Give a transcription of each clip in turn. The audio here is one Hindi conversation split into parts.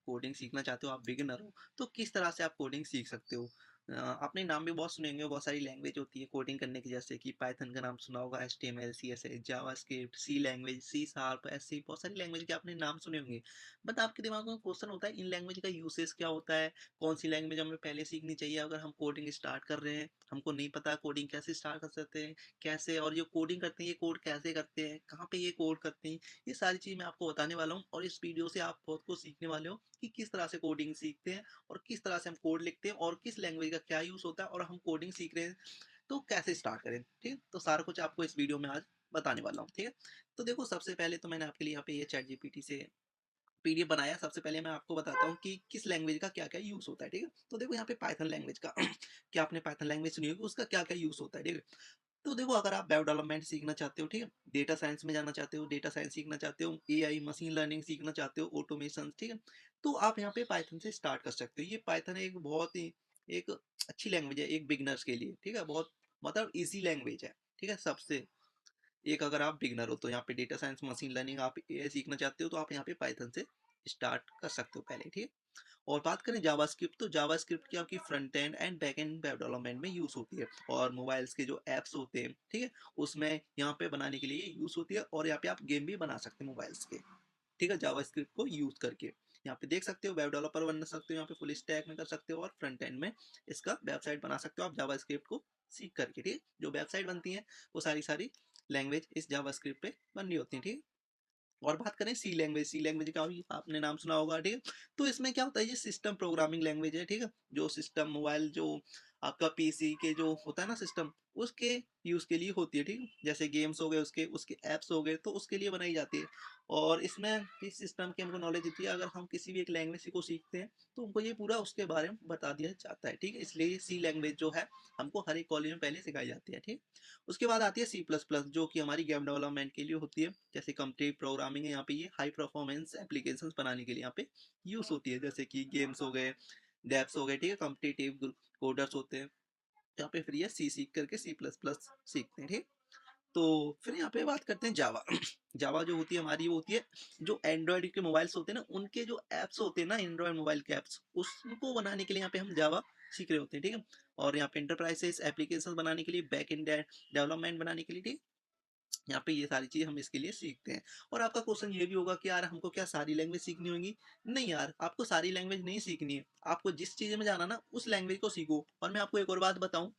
कोडिंग सीखना चाहते हो, आप बिगिनर हो, तो किस तरह से आप कोडिंग सीख सकते हो। आपने नाम भी बहुत सुने होंगे, बहुत सारी लैंग्वेज होती है कोडिंग करने की, जैसे कि पाइथन का नाम सुना होगा, एचटीएमएल, सीएसएस, जावास्क्रिप्ट, सी लैंग्वेज, सी शार्प, एससी, बहुत सारी लैंग्वेज के आपने नाम सुने होंगे। बट आपके दिमाग में क्वेश्चन होता है, इन लैंग्वेज का यूसेज क्या होता है, कौन सी लैंग्वेज हमें पहले सीखनी चाहिए अगर हम कोडिंग स्टार्ट कर रहे हैं, हमको नहीं पता कोडिंग कैसे स्टार्ट कर सकते हैं, कैसे, और ये कोडिंग करते हैं ये कोड कैसे करते हैं, कहाँ पे ये कोड करते हैं, ये सारी चीज़ मैं आपको बताने वाला हूँ। और इस वीडियो से आप बहुत कुछ सीखने वाले हो कि किस तरह से कोडिंग सीखते हैं और किस तरह से हम कोड लिखते हैं और किस लैंग्वेज का क्या यूज़ होता है, और हम कोडिंग सीख रहे हैं तो कैसे स्टार्ट करें। ठीक है, तो सारा कुछ आपको इस वीडियो में आज बताने वाला हूँ। ठीक है, तो देखो सबसे पहले तो मैंने आपके लिए यहाँ पे ये चैट जीपीटी से पीडीएफ बनाया। सबसे पहले मैं आपको बताता हूँ कि किस लैंग्वेज का क्या क्या यूज़ होता है। ठीक है, तो देखो यहाँ पे पाइथन लैंग्वेज का क्या आपने पाइथन लैंग्वेज सुनी होगी, उसका क्या क्या यूज़ होता है। ठीक है, तो देखो अगर आप वेब डेवलपमेंट सीखना चाहते हो, ठीक है, डेटा साइंस में जाना चाहते हो, डेटा साइंस सीखना चाहते हो, एआई मशीन लर्निंग सीखना चाहते हो, ऑटोमेशन, ठीक है, तो आप यहाँ पे पाइथन से स्टार्ट कर सकते हो। ये पाइथन एक बहुत ही एक अच्छी लैंग्वेज है एक बिगनर्स के लिए। ठीक है, बहुत मतलब इजी लैंग्वेज है। ठीक है, सबसे एक अगर आप बिगनर हो तो यहाँ पे डेटा साइंस मशीन लर्निंग आप एआई सीखना चाहते हो तो आप यहाँ पे पाइथन से स्टार्ट कर सकते हो पहले। ठीक है, और बात करें जावास्क्रिप्ट, तो जावास्क्रिप्ट की आपकी front end and back and web development में यूज होती है, और मोबाइल्स के जो एप्स होते हैं, ठीक है, उसमें यहाँ पे बनाने के लिए यूज होती है, और यहाँ पे आप गेम भी बना सकते हैं मोबाइल्स के। ठीक है, जावास्क्रिप्ट को यूज करके यहाँ पे देख सकते हो वेब डेवलपर बन सकते हो, यहाँ पे फुल स्टैक में कर सकते हो, और फ्रंट एंड में इसका वेबसाइट बना सकते हो आप जावास्क्रिप्ट को सीख करके। ठीक है, जो वेबसाइट बनती है वो सारी सारी लैंग्वेज इस जावास्क्रिप्ट पे बन रही होती है। ठीक है, और बात करें सी लैंग्वेज, सी लैंग्वेज का भी आपने नाम सुना होगा। ठीक है, तो इसमें क्या होता है, ये सिस्टम प्रोग्रामिंग लैंग्वेज है। ठीक है, जो सिस्टम मोबाइल जो आपका पीसी के जो होता है ना सिस्टम, उसके यूज के लिए होती है। ठीक है, जैसे गेम्स हो गए, उसके उसके एप्स हो गए, तो उसके लिए बनाई जाती है। और इसमें इस सिस्टम की हमको नॉलेज होती है, अगर हम किसी भी एक लैंग्वेज को सीखते हैं तो हमको ये पूरा उसके बारे में बता दिया जाता है। ठीक है, इसलिए सी लैंग्वेज जो है हमको हर एक कॉलेज में पहले सिखाई जाती है। ठीक, उसके बाद आती है सी प्लस प्लस, जो कि हमारी गेम डेवलपमेंट के लिए होती है। जैसे कंप्यूटर प्रोग्रामिंग है, यहाँ पे ये हाई परफॉर्मेंस एप्लीकेशंस बनाने के लिए यहाँ पे यूज होती है, जैसे कि गेम्स हो गए, डेप्स हो गए। ठीक है, कॉम्पिटिटिव कोडर्स होते हैं, यहाँ पे फिर ये सी सीख करके सी प्लस प्लस सीखते हैं। ठीक, तो फिर यहाँ पे बात करते हैं जावा। जावा जो होती है हमारी, वो होती है जो एंड्रॉयड के मोबाइल्स होते हैं ना, उनके जो एप्स होते हैं ना, एंड्रॉयड मोबाइल के एप्स, उसको बनाने के लिए यहाँ पे हम जावा सीख रहे होते हैं। ठीक है, और यहाँ पे इंटरप्राइजेस एप्लीकेशन बनाने के लिए, बैक एंड डेवलपमेंट बनाने के लिए, ठीक, यहाँ पे ये सारी चीज़ हम इसके लिए सीखते हैं। और आपका क्वेश्चन ये भी होगा कि यार हमको क्या सारी लैंग्वेज सीखनी होगी। नहीं यार, आपको सारी लैंग्वेज नहीं सीखनी है, आपको जिस चीज़ में जाना ना उस लैंग्वेज को सीखो। और मैं आपको एक और बात बताऊं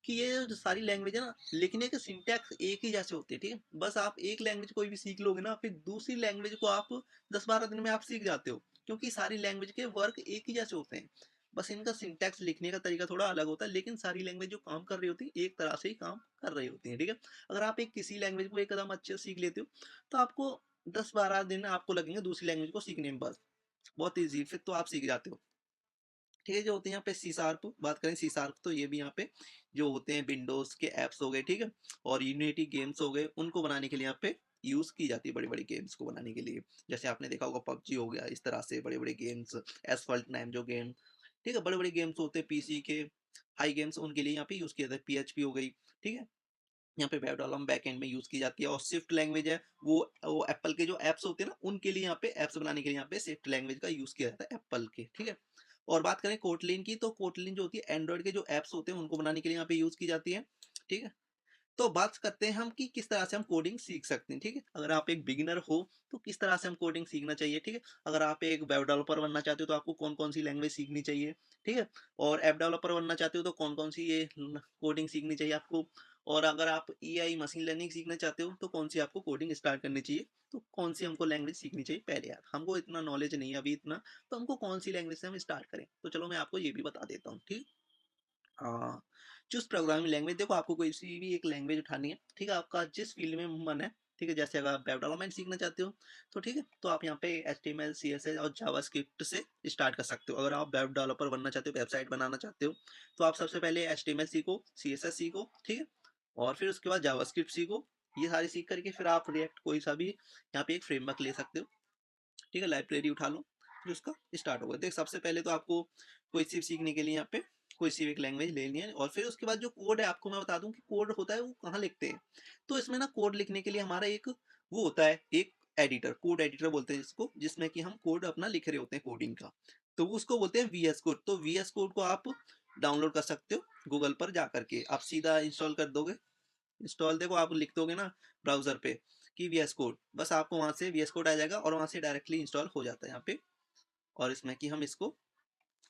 कि ये जो सारी लैंग्वेज है ना, लिखने के सिंटैक्स एक ही जैसे होते हैं। ठीक है, बस आप एक लैंग्वेज कोई भी सीख लोगे ना, फिर दूसरी लैंग्वेज को आप 10-12 दिन में आप सीख जाते हो, क्योंकि सारी लैंग्वेज के वर्क एक ही जैसे होते हैं। बस इनका सिंटैक्स लिखने का तरीका थोड़ा अलग होता है, लेकिन सारी लैंग्वेज जो काम कर रही होती है एक तरह से ही काम कर रही होती है। ठीक है, अगर आप एक किसी लैंग्वेज को एकदम अच्छे से सीख लेते हो तो आपको 10-12 दिन आपको लगेंगे दूसरी लैंग्वेज को सीखने में, बस बहुत ईजी, फिर तो आप सीख जाते हो। ठीक है, जो होते हैं यहाँ पे सी शार्प, बात करें सी शार्प, तो ये भी यहाँ पे जो होते हैं विंडोज के एप्स हो गए, ठीक है, और यूनिटी गेम्स हो गए, उनको बनाने के लिए यहाँ पे यूज की जाती है, बड़ी बड़ी गेम्स को बनाने के लिए। जैसे आपने देखा होगा पबजी हो गया, इस तरह से बड़े बड़े गेम्स, एसफल्ट नाम जो गेम, ठीक है, बड़े बड़े गेम्स होते हैं पीसी के, हाई गेम्स, उनके लिए यहाँ पे यूज किया जाता है। पीएचपी हो गई, ठीक है, यहाँ पे वेब डेवलपमेंट बैकएंड में यूज की जाती है। और स्विफ्ट लैंग्वेज है, वो एप्पल के जो एप्स होते हैं ना, उनके लिए यहाँ पे एप्स बनाने के लिए यहाँ पे स्विफ्ट लैंग्वेज का यूज किया जाता है एप्पल के। ठीक है, और बात करें कोटलिन की, तो कोटलिन जो होती है एंड्रॉइड के जो एप्स होते हैं उनको बनाने के लिए यहाँ पे यूज की जाती है। ठीक है, तो बात करते हैं हम कि किस तरह से हम कोडिंग सीख सकते हैं। ठीक है, अगर आप एक बिगिनर हो तो किस तरह से हम कोडिंग सीखना चाहिए। ठीक है, अगर आप एक वेब डेवलपर बनना चाहते हो तो आपको कौन कौन सी लैंग्वेज सीखनी चाहिए। ठीक है, और ऐप डेवलपर बनना चाहते हो तो कौन कौन सी ये कोडिंग सीखनी चाहिए आपको। और अगर आप एआई मशीन लर्निंग सीखना चाहते हो तो कौन सी आपको कोडिंग स्टार्ट करनी चाहिए, तो कौन सी हमको लैंग्वेज सीखनी चाहिए। पहले यार हमको इतना नॉलेज नहीं है अभी इतना, तो हमको कौन सी लैंग्वेज से हम स्टार्ट करें, तो चलो मैं आपको ये भी बता देता हूँ। ठीक, हाँ, चूज़ प्रोग्रामिंग लैंग्वेज, देखो आपको कोई सी भी एक लैंग्वेज उठानी है। ठीक है, आपका जिस फील्ड में मन है। ठीक है, जैसे अगर आप वेब डेवलपमेंट सीखना चाहते हो तो ठीक है, तो आप यहाँ पे एचटीएमएल, सीएसएस और जावास्क्रिप्ट से स्टार्ट कर सकते हो। अगर आप वेब डेवलपर बनना चाहते हो, वेबसाइट बनाना चाहते हो, तो आप सबसे पहले एचटीएमएल सीखो, सीएसएस सीखो, ठीक है, और फिर उसके बाद जावास्क्रिप्ट सीखो। ये सारी सीख करके फिर आप रिएक्ट कोई सा भी यहाँ पे एक फ्रेमवर्क ले सकते हो। ठीक है, लाइब्रेरी उठा लो, फिर उसका स्टार्ट होगा। देख सबसे पहले तो आपको कोई सी सीखने के लिए यहाँ पे कोई सी एक लैंग्वेज लेनी है, और फिर उसके बाद जो कोड है, आपको मैं बता दूं कि कोड होता है वो कहाँ लिखते हैं। तो इसमें ना कोड लिखने के लिए हमारा एक वो होता है, एक एडिटर, कोड एडिटर बोलते हैं जिसको, जिसमें कि हम कोड अपना लिख रहे होते हैं कोडिंग का, तो उसको बोलते हैं वीएस कोड। तो वीएस कोड को आप डाउनलोड कर सकते हो गूगल पर जा करके, आप सीधा इंस्टॉल कर दोगे। इंस्टॉल देखो आप लिख दोगे ना ब्राउजर पे कि वीएस कोड, बस आपको वहां से वीएस कोड आ जाएगा और वहां से डायरेक्टली इंस्टॉल हो जाता है यहाँ पे। और इसमें कि हम इसको,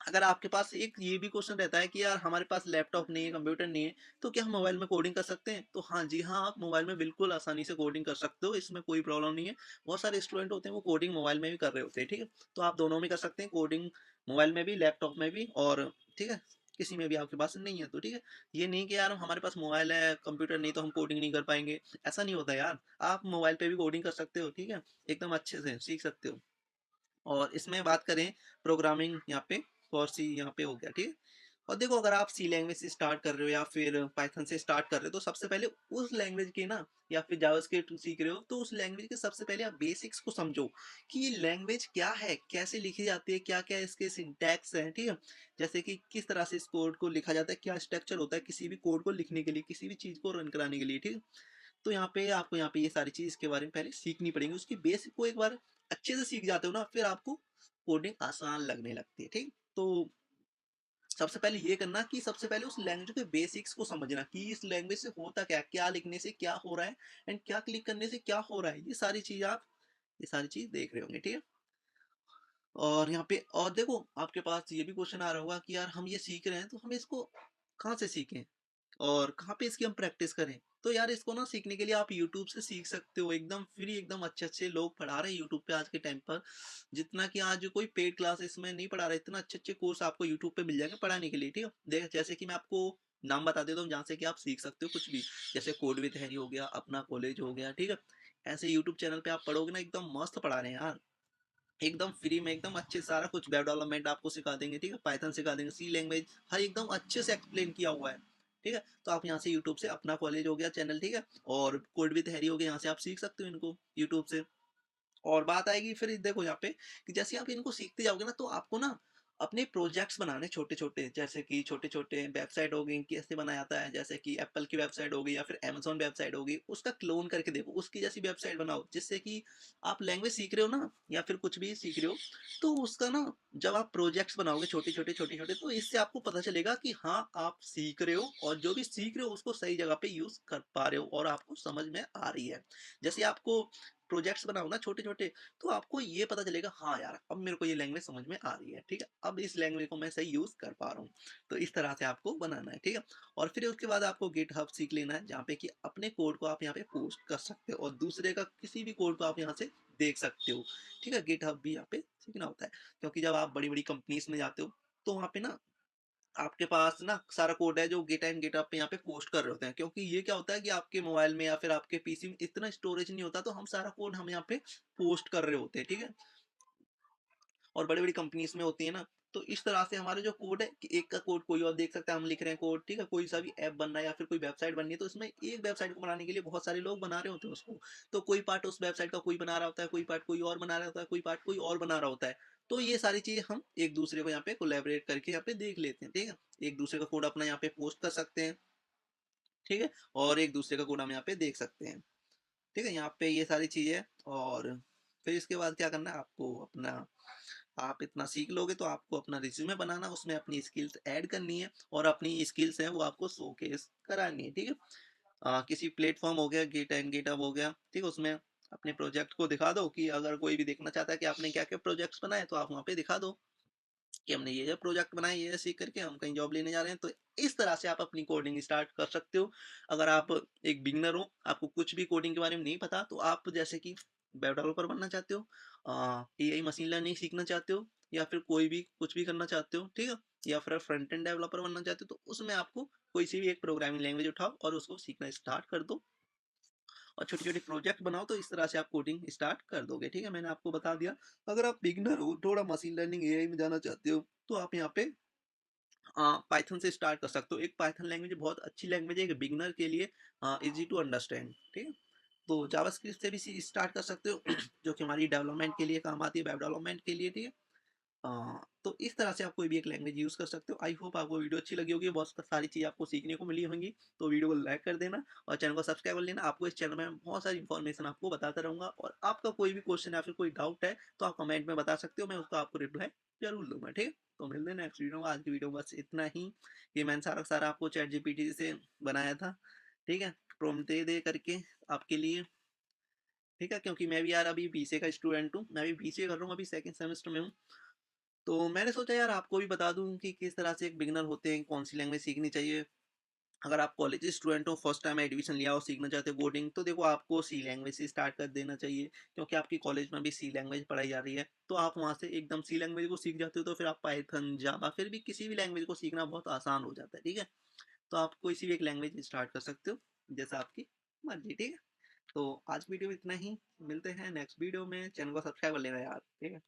अगर आपके पास एक ये भी क्वेश्चन रहता है कि यार हमारे पास लैपटॉप नहीं है, कंप्यूटर नहीं है, तो क्या हम मोबाइल में कोडिंग कर सकते हैं? तो हाँ जी हाँ, आप मोबाइल में बिल्कुल आसानी से कोडिंग कर सकते हो, इसमें कोई प्रॉब्लम नहीं है। बहुत सारे स्टूडेंट होते हैं वो कोडिंग मोबाइल में भी कर रहे होते हैं, ठीक है। तो आप दोनों में कर सकते हैं कोडिंग, मोबाइल में भी, लैपटॉप में भी, और ठीक है, किसी में भी आपके पास नहीं है तो ठीक है। ये नहीं कि यार हमारे पास मोबाइल है कंप्यूटर नहीं तो हम कोडिंग नहीं कर पाएंगे, ऐसा नहीं होता यार। आप मोबाइल पे भी कोडिंग कर सकते हो, ठीक है, एकदम अच्छे से सीख सकते हो। और इसमें बात करें प्रोग्रामिंग, यहाँ पे फॉर सी यहाँ पे हो गया, ठीक है। और देखो अगर आप सी लैंग्वेज से स्टार्ट कर रहे हो या फिर पाइथन से स्टार्ट कर रहे हो, तो सबसे पहले उस लैंग्वेज के ना, या फिर जावास्क्रिप्ट सीख रहे हो तो उस लैंग्वेज के सबसे पहले आप बेसिक्स को समझो कि ये लैंग्वेज क्या है, कैसे लिखी जाती है, क्या क्या इसके सिंटैक्स हैं, ठीक है। जैसे कि किस तरह से इस कोड को लिखा जाता है, क्या स्ट्रक्चर होता है किसी भी कोड को लिखने के लिए, किसी भी चीज को रन कराने के लिए, ठीक है। तो यहाँ पे आपको यहाँ पे ये सारी चीज के बारे में पहले सीखनी पड़ेगी, उसकी बेसिक को एक बार अच्छे से सीख जाते हो ना, फिर आपको कोडिंग आसान लगने लगती है, ठीक। तो सबसे पहले ये करना कि सबसे पहले उस लैंग्वेज के बेसिक्स को समझना कि इस लैंग्वेज से होता क्या, क्या लिखने से क्या हो रहा है, एंड क्या क्लिक करने से क्या हो रहा है, ये सारी चीज आप, ये सारी चीज देख रहे होंगे, ठीक है। और यहाँ पे और देखो आपके पास ये भी क्वेश्चन आ रहा होगा कि यार हम ये सीख रहे हैं तो हम इसको कहाँ से सीखें और कहाँ पे इसकी हम प्रैक्टिस करें। तो यार इसको ना सीखने के लिए आप यूट्यूब से सीख सकते हो, एकदम फ्री, एकदम अच्छे अच्छे लोग पढ़ा रहे हैं यूट्यूब पे आज के टाइम पर। जितना कि आज कोई पेड क्लास इसमें नहीं पढ़ा रहा, इतना अच्छे अच्छे कोर्स आपको यूट्यूब पे मिल जाएंगे पढ़ाने के लिए, ठीक है। देख जैसे कि मैं आपको नाम बता देता हूँ जहाँ से कि आप सीख सकते हो कुछ भी। जैसे कोड विद हैरी हो गया, अपना कॉलेज हो गया, ठीक है। ऐसे यूट्यूब चैनल पे आप पढ़ोगे ना, एकदम मस्त पढ़ा रहे हैं यार, एकदम फ्री में, एकदम अच्छे सारा कुछ वेब डेवलपमेंट आपको सिखा देंगे, ठीक है, पाइथन सिखा देंगे, सी लैंग्वेज, हर एकदम अच्छे से एक्सप्लेन किया हुआ है, ठीक है। तो आप यहाँ से यूट्यूब से, अपना कॉलेज हो गया चैनल, ठीक है, और कोड विद हैरी हो गया, यहाँ से आप सीख सकते हो इनको यूट्यूब से। और बात आएगी फिर देखो यहाँ पे कि जैसे आप इनको सीखते जाओगे ना, तो आपको ना अपने प्रोजेक्ट्स बनाने छोटे छोटे, जैसे कि छोटे छोटे वेबसाइट हो गई, कैसे बनाया जाता है, जैसे कि एप्पल की वेबसाइट हो गई या फिर अमेजोन वेबसाइट होगी, उसका क्लोन करके देखो, उसकी जैसी वेबसाइट बनाओ, जिससे कि आप लैंग्वेज सीख रहे हो ना या फिर कुछ भी सीख रहे हो, तो उसका ना जब आप प्रोजेक्ट्स बनाओगे छोटे छोटे छोटे छोटे, तो इससे आपको पता चलेगा कि हाँ आप सीख रहे हो, और जो भी सीख रहे हो उसको सही जगह पे यूज कर पा रहे हो और आपको समझ में आ रही है। जैसे आपको प्रोजेक्ट्स बनाओ ना छोटे छोटे, तो आपको ये पता चलेगा हाँ यार अब मेरे को ये लैंग्वेज समझ में आ रही है, ठीक है, अब इस लैंग्वेज को मैं सही यूज कर पा रहा हूँ। तो इस तरह से आपको बनाना है, ठीक है। और फिर उसके बाद आपको गिटहब सीख लेना है, जहाँ पे कि अपने कोड को आप यहाँ पे पोस्ट कर सकते हो और दूसरे का किसी भी कोड को आप यहाँ से देख सकते हो, ठीक है। गिटहब भी यहाँ पे सीखना होता है, क्योंकि जब आप बड़ी बड़ी कंपनीज में जाते हो, तो वहाँ पे ना आपके पास ना सारा कोड है जो गिट एंड गिटहब पे यहाँ पे पोस्ट कर रहे होते हैं, क्योंकि ये क्या होता है कि आपके मोबाइल में या फिर आपके पीसी में इतना स्टोरेज नहीं होता, तो हम सारा कोड हम यहाँ पे पोस्ट कर रहे होते हैं, ठीक है। और बड़ी बड़ी कंपनीज में होती है ना, तो इस तरह से हमारे जो कोड है कि एक का कोड कोई और देख सकता है, हम लिख रहे हैं कोड, ठीक है, कोई सा भी ऐप बन रहा है या फिर कोई वेबसाइट बननी है, तो इसमें एक वेबसाइट को बनाने के लिए बहुत सारे लोग बना रहे होते हैं उसको। तो कोई पार्ट उस वेबसाइट का कोई बना रहा होता है, कोई पार्ट कोई और बना रहा होता है, कोई पार्ट कोई और बना रहा होता है। तो ये सारी चीजें हम एक दूसरे को यहाँ पे कोलैबोरेट करके यहाँ पे देख लेते हैं, ठीक है। एक दूसरे का कोड अपना यहाँ पे पोस्ट कर सकते हैं, ठीक है, और एक दूसरे का कोड हम यहाँ पे देख सकते हैं, ठीक है। यहाँ पे ये सारी चीजें है। और फिर इसके बाद क्या करना है आपको, अपना आप इतना सीख लोगे तो आपको अपना रिज्यूमे बनाना, उसमें अपनी स्किल्स ऐड करनी है और अपनी स्किल्स हैं वो आपको शोकेस करानी है, ठीक है। किसी प्लेटफॉर्म हो गया, गिट एंड गिटहब हो गया, ठीक है, उसमें अपने प्रोजेक्ट को दिखा दो कि अगर कोई भी देखना चाहता है कि आपने क्या क्या प्रोजेक्ट्स बनाए, तो आप वहाँ पे दिखा दो कि हमने ये प्रोजेक्ट बनाए, ये सीख करके हम कहीं जॉब लेने जा रहे हैं। तो इस तरह से आप अपनी कोडिंग स्टार्ट कर सकते हो। अगर आप एक बिगनर हो, आपको कुछ भी कोडिंग के बारे में नहीं पता, तो आप जैसे कि वेब डेवलपर बनना चाहते हो, एआई मशीन लर्निंग सीखना चाहते हो, या फिर कोई भी कुछ भी करना चाहते हो, ठीक है, या फिर फ्रंट एंड डेवलपर बनना चाहते हो, तो उसमें आपको कोई सी भी एक प्रोग्रामिंग लैंग्वेज उठाओ और उसको सीखना स्टार्ट कर दो और छोटे छोटे प्रोजेक्ट बनाओ, तो इस तरह से आप कोडिंग स्टार्ट कर दोगे, ठीक है। मैंने आपको बता दिया। अगर आप बिगनर हो, थोड़ा मशीन लर्निंग एआई में जाना चाहते हो, तो आप यहाँ पे पाइथन से स्टार्ट कर सकते हो। एक पाइथन लैंग्वेज बहुत अच्छी लैंग्वेज है एक बिगनर के लिए, इजी टू अंडरस्टैंड, ठीक है। तो जावास्क्रिप्ट से भी स्टार्ट कर सकते हो जो कि हमारी डेवलपमेंट के लिए काम आती है, वेब डेवलपमेंट के लिए, ठीक है। तो इस तरह से आप कोई भी एक लैंग्वेज यूज़ कर सकते हो। आई होप आपको वीडियो अच्छी लगी होगी, बहुत सारी चीज़ आपको सीखने को मिली होंगी। तो वीडियो को लाइक कर देना और चैनल को सब्सक्राइब कर लेना। आपको इस चैनल में बहुत सारी इन्फॉर्मेशन आपको बताता रहूँगा, और आपका कोई भी क्वेश्चन या फिर कोई डाउट है तो आप कमेंट में बता सकते हो, मैं उसका आपको रिप्लाई ज़रूर दूँगा, ठीक है? तो मिलते हैं नेक्स्ट वीडियो में। आज की वीडियो में बस इतना ही। ये मैंने सारा का सारा आपको चैट जीपीटी से बनाया था, ठीक है? प्रॉम्प्ट दे करके आपके लिए, ठीक है? क्योंकि मैं भी यार अभी बीसीए का स्टूडेंट हूँ, मैं भी बीसीए कर रहा हूँ, अभी सेकंड सेमेस्टर में हूँ। तो मैंने सोचा यार आपको भी बता दूँ कि किस तरह से एक बिगिनर होते हैं, कौन-सी लैंग्वेज सीखनी चाहिए। अगर आप कॉलेज स्टूडेंट हो, फर्स्ट टाइम एडमिशन लिया हो, सीखना चाहते हो कोडिंग, तो देखो आपको सी लैंग्वेज से स्टार्ट कर देना चाहिए, क्योंकि आपकी कॉलेज में भी सी लैंग्वेज पढ़ाई जा रही है। तो आप वहाँ से एकदम सी लैंग्वेज को सीख जाते हो, तो फिर आप पाइथन, जावा, फिर भी किसी भी लैंग्वेज को सीखना बहुत आसान हो जाता है, ठीक है? तो आप कोई सी भी एक लैंग्वेज स्टार्ट कर सकते हो, जैसा आपकी मर्ज़ी, ठीक है? तो आज वीडियो में इतना ही, मिलते हैं नेक्स्ट वीडियो में। चैनल को सब्सक्राइब कर लेना यार, ठीक है?